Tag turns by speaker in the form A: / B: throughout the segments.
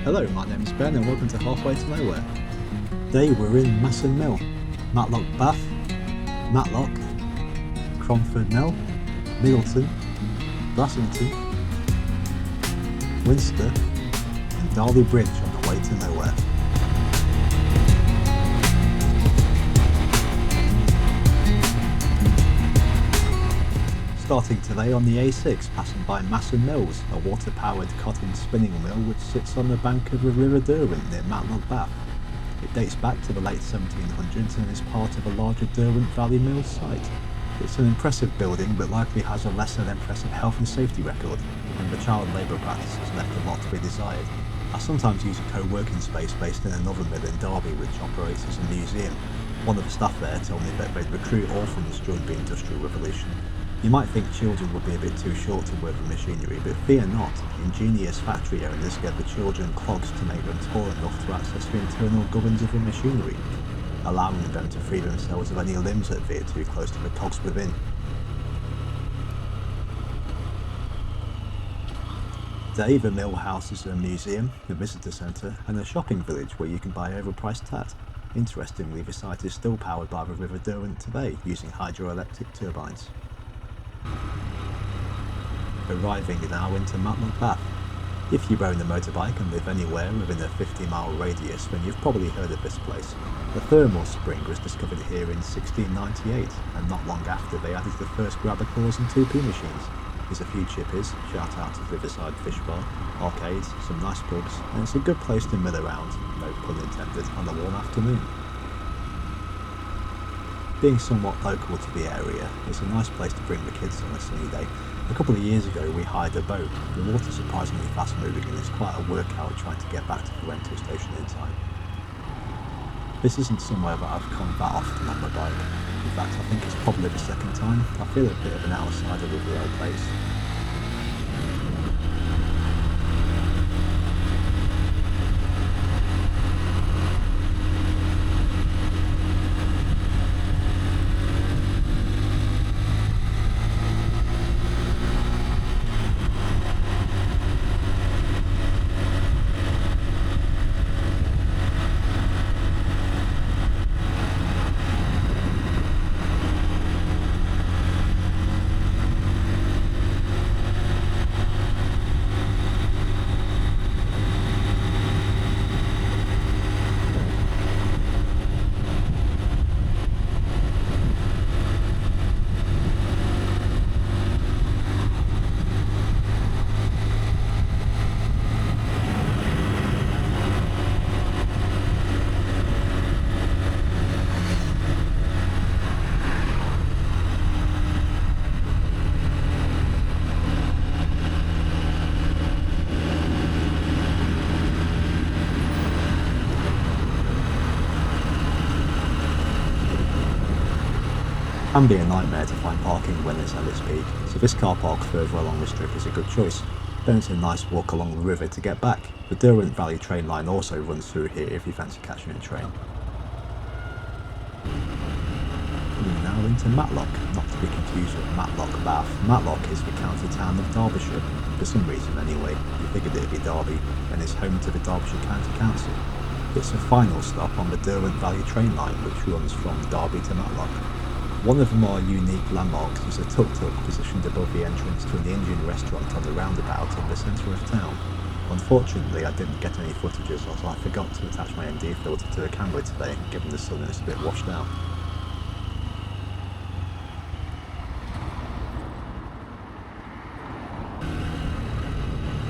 A: Hello, my name's Ben and welcome to Halfway to Nowhere. Today we're in Masson Mill, Matlock Bath, Matlock, Cromford Mill, Middleton, Brassington, Winston and Darley Bridge on the way to nowhere. Starting today on the A6, passing by Masson Mills, a water-powered cotton spinning mill which sits on the bank of the River Derwent near Matlock Bath. It dates back to the late 1700s and is part of a larger Derwent Valley Mill site. It's an impressive building but likely has a less than impressive health and safety record, and the child labour practices left a lot to be desired. I sometimes use a co-working space based in another mill in Derby which operates as a museum. One of the staff there told me that they'd recruit orphans during the Industrial Revolution. You might think children would be a bit too short to work with machinery, but fear not. Ingenious factory owners gave the children clogs to make them tall enough to access the internal gubbins of the machinery, allowing them to free themselves of any limbs that veer too close to the cogs within. Today the mill houses a museum, a visitor centre and a shopping village where you can buy overpriced tat. Interestingly, the site is still powered by the River Derwent today using hydroelectric turbines. Arriving now into Matlock Bath. If you own a motorbike and live anywhere within a 50-mile radius, then you've probably heard of this place. The thermal spring was discovered here in 1698, and not long after they added the first grabber claws and 2p machines. There's a few chippies, shout out to Riverside Fish Bar, arcades, some nice pubs, and it's a good place to mill around, no pun intended, on a warm afternoon. Being somewhat local to the area, it's a nice place to bring the kids on a sunny day. A couple of years ago we hired a boat. The water's surprisingly fast moving and it's quite a workout trying to get back to the rental station in time. This isn't somewhere that I've come that often on my bike. In fact, I think it's probably the second time. I feel a bit of an outsider with the old place. It can be a nightmare to find parking when it's at its peak, so this car park further along the strip is a good choice. Then it's a nice walk along the river to get back. The Derwent Valley train line also runs through here if you fancy catching a train. Coming now into Matlock, not to be confused with Matlock Bath. Matlock is the county town of Derbyshire. For some reason anyway, you figured it'd be Derby, and is home to the Derbyshire County Council. It's the final stop on the Derwent Valley train line which runs from Derby to Matlock. One of the more unique landmarks is a tuk-tuk positioned above the entrance to an Indian restaurant on the roundabout in the centre of town. Unfortunately, I didn't get any footages as I forgot to attach my ND filter to the camera today, given the sun is a bit washed out.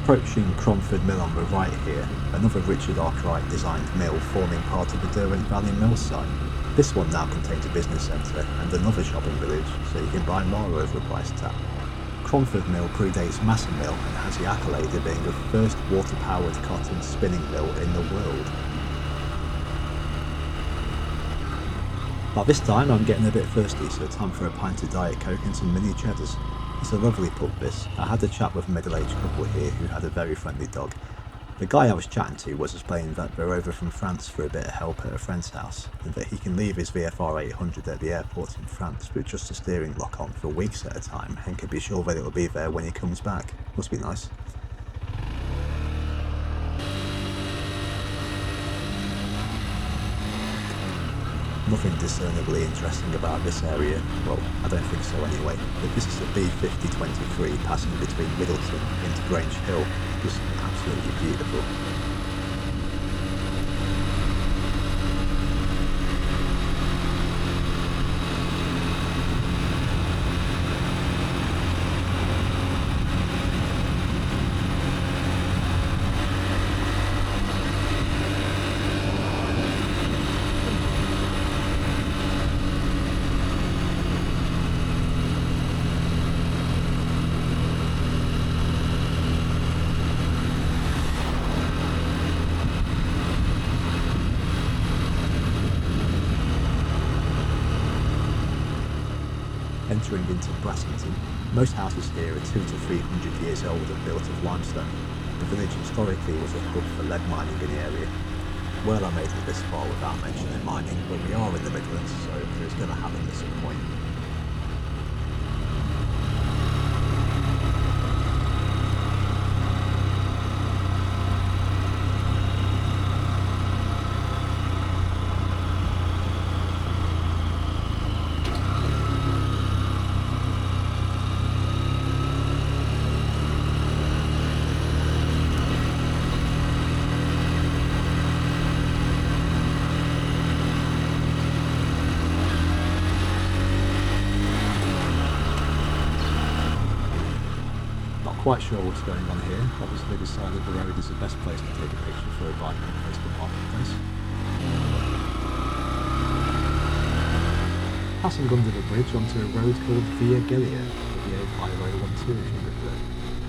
A: Approaching Cromford Mill on the right here, another Richard Arkwright designed mill forming part of the Derwent Valley Mill site. This one now contains a business centre and another shopping village, so you can buy more overpriced tap. Cromford Mill predates Masson Mill and has the accolade of being the first water-powered cotton spinning mill in the world. By this time I'm getting a bit thirsty, so time for a pint of Diet Coke and some mini cheddars. It's a lovely pub this. I had a chat with a middle-aged couple here who had a very friendly dog. The guy I was chatting to was explaining that they're over from France for a bit of help at a friend's house, and that he can leave his VFR 800 at the airport in France with just a steering lock on for weeks at a time, and can be sure that it'll be there when he comes back. Must be nice. Nothing discernibly interesting about this area, well, I don't think so anyway, but this is a B5023 passing between Middleton into Grange Hill, just absolutely beautiful. Entering into Brassington, most houses here are 200 to 300 years old and built of limestone. The village historically was a hub for lead mining in the area. Well, I made it this far without mentioning mining, but we are in the Midlands, so it's going to happen at some point. Quite sure what's going on here. Obviously they decided the road is the best place to take a picture for a bike on Facebook Marketplace. Passing under the bridge onto a road called Via Gellia, VA5012 if you prefer.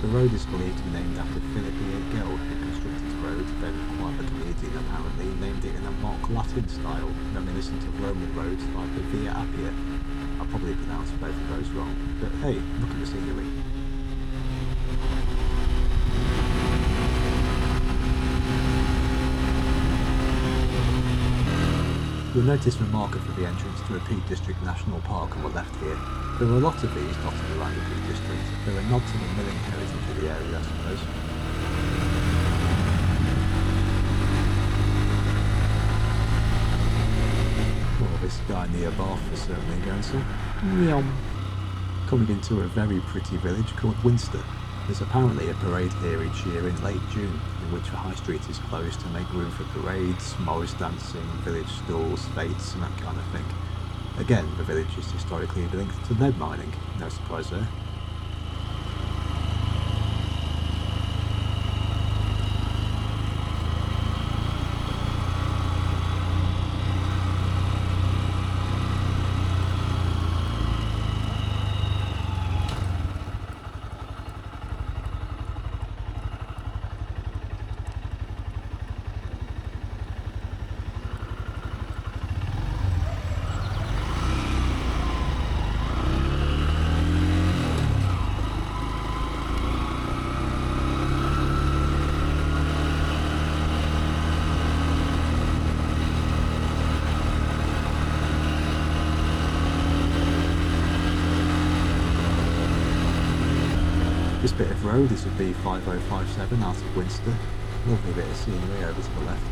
A: The road is believed to be named after Philip Gell, who constructed the road, then quite a comedian apparently, named it in a mock Latin style, reminiscent of Roman roads like the Via Appia. I probably pronounced both of those wrong, but hey, look at the scenery. You'll notice the marker for the entrance to the Peak District National Park on the left here. There are a lot of these dotted around the Peak District. They're a nod to the milling heritage of the area, I suppose. Well, this guy near Bath is certainly going some. Coming into a very pretty village called Winston. There's apparently a parade here each year in late June, in which the high street is closed to make room for parades, morris dancing, village stalls, fetes and that kind of thing. Again, the village is historically linked to lead mining, no surprise there. This bit of road is a B5057 out of Winston. Lovely bit of scenery over to the left.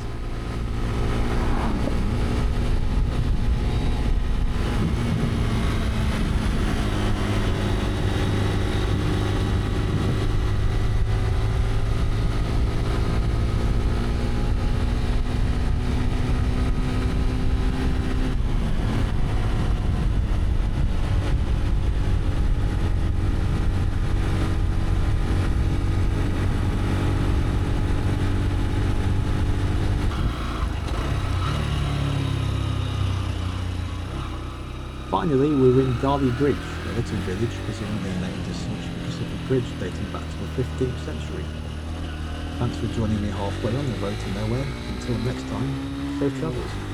A: Finally, we're in Darley Bridge, a little village presumably named as such because of a bridge dating back to the 15th century. Thanks for joining me halfway on the road to nowhere. Until next time, safe travels.